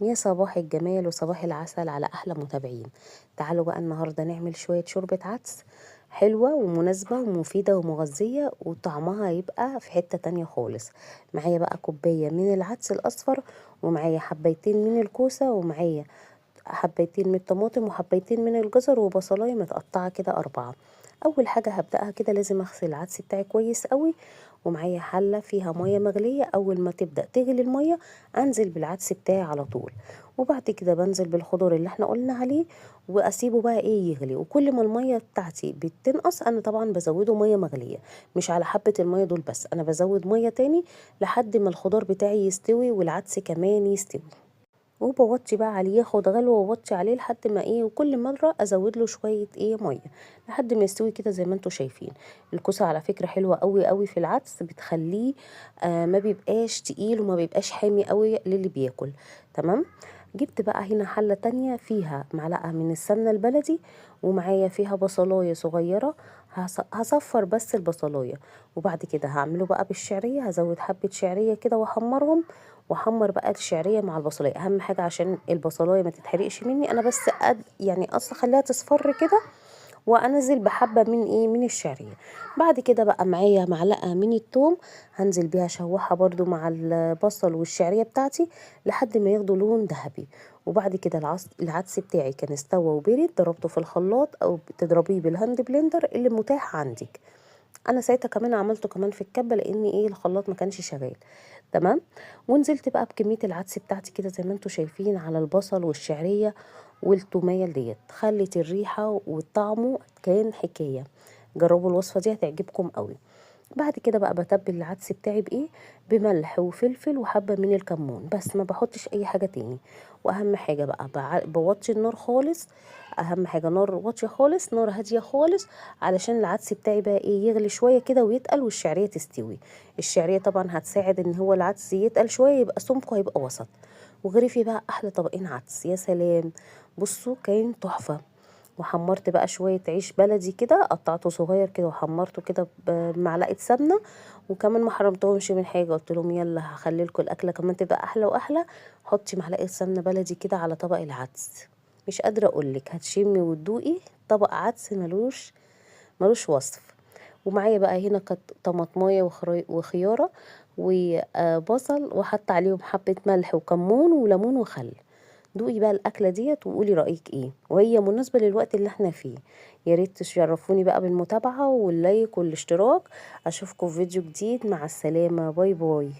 يا صباح الجمال وصباح العسل على أحلى متابعين. تعالوا بقى النهاردة نعمل شوية شوربة عدس حلوة ومناسبة ومفيدة ومغذية وطعمها يبقى في حتة تانية خالص. معايا بقى كوباية من العدس الأصفر، ومعايا حبيتين من الكوسة، ومعايا حبيتين من الطماطم، وحبيتين من الجزر، وبصلاية متقطعة كده 4. أول حاجة هبدأها كده لازم أغسل العدس بتاعي كويس قوي، ومعايا حلة فيها مية مغلية. أول ما تبدأ تغلي المية أنزل بالعدس بتاعي على طول، وبعد كده بنزل بالخضار اللي احنا قلنا عليه، وأسيبه بقى ايه يغلي. وكل ما المية بتاعتي بتنقص أنا طبعا بزوده مية مغلية، مش على حبة المية دول بس، أنا بزود مية تاني لحد ما الخضار بتاعي يستوي والعدس كمان يستوي. وبوطي بقى عليه ياخد غلوه، ووطي عليه لحد ما ايه، وكل مره ازود له شويه ايه ميه لحد ما يستوي كده زي ما انتوا شايفين. الكوسه على فكره حلوه قوي قوي في العدس، بتخليه ما بيبقاش تقيل وما بيبقاش حامي قوي للي بياكل. تمام. جبت بقى هنا حله تانية فيها معلقه من السمنه البلدي، ومعايا فيها بصلايه صغيره. هصفر بس البصلايه، وبعد كده هعمله بقى بالشعريه، هزود حبه شعريه كده واحمرهم، واحمر بقى الشعريه مع البصلايه. اهم حاجه عشان البصلايه ما تتحرقش مني انا، بس يعني اصلا خليها تصفر كده، وانزل بحبه من ايه من الشعريه. بعد كده بقى معايا معلقه من الثوم، هنزل بيها اشوحها برضو مع البصل والشعريه بتاعتي لحد ما ياخدوا لون ذهبي. وبعد كده العدس بتاعي كان استوى وبرد، ضربته في الخلاط او تضربيه بالهاند بلندر اللي متاح عندك. انا ساعتها كمان عملته كمان في الكبه لان ايه الخلاط ما كانش شغال. تمام. ونزلت بقى بكميه العدس بتاعتي كده زي ما انتوا شايفين على البصل والشعريه والتوميه ديت، خلت الريحه والطعم كان حكايه. جربوا الوصفه دي هتعجبكم قوي. بعد كده بقى بتبل العدس بتاعي بايه، بملح وفلفل وحبه من الكمون، بس ما بحطش اي حاجه تاني. واهم حاجه بقى بوطي النار خالص. اهم حاجه نار واطيه خالص، نار هاديه خالص، علشان العدس بتاعي بقى ايه يغلي شويه كده ويتقل والشعريه تستوي. الشعريه طبعا هتساعد ان هو العدس يتقل شويه، يبقى سمكه يبقى وسط. وغرفي بقى احلى طبقين عدس يا سلام. بصوا كان تحفه. وحمرت بقى شوية عيش بلدي كده، قطعته صغير كده وحمرته كده بمعلقة سمنة. وكمان ما حرمتهمش من حاجة، قلت لهم يلا هخلي لكم الأكلة كمان تبقى أحلى وأحلى. حطي معلقة سمنة بلدي كده على طبق العدس، مش قادرة أقولك هتشمي وتدوقي طبق عدس ملوش وصف. ومعايا بقى هنا كانت طماطمايه وخيارة وبصل، وحط عليهم حبة ملح وكمون وليمون وخل. دوقي بقى الاكله ديت وقولي رايك ايه، وهي مناسبه للوقت اللي احنا فيه. يا ريت تشرفوني بقى بالمتابعه واللايك والاشتراك. اشوفكم في فيديو جديد، مع السلامه، باي باي.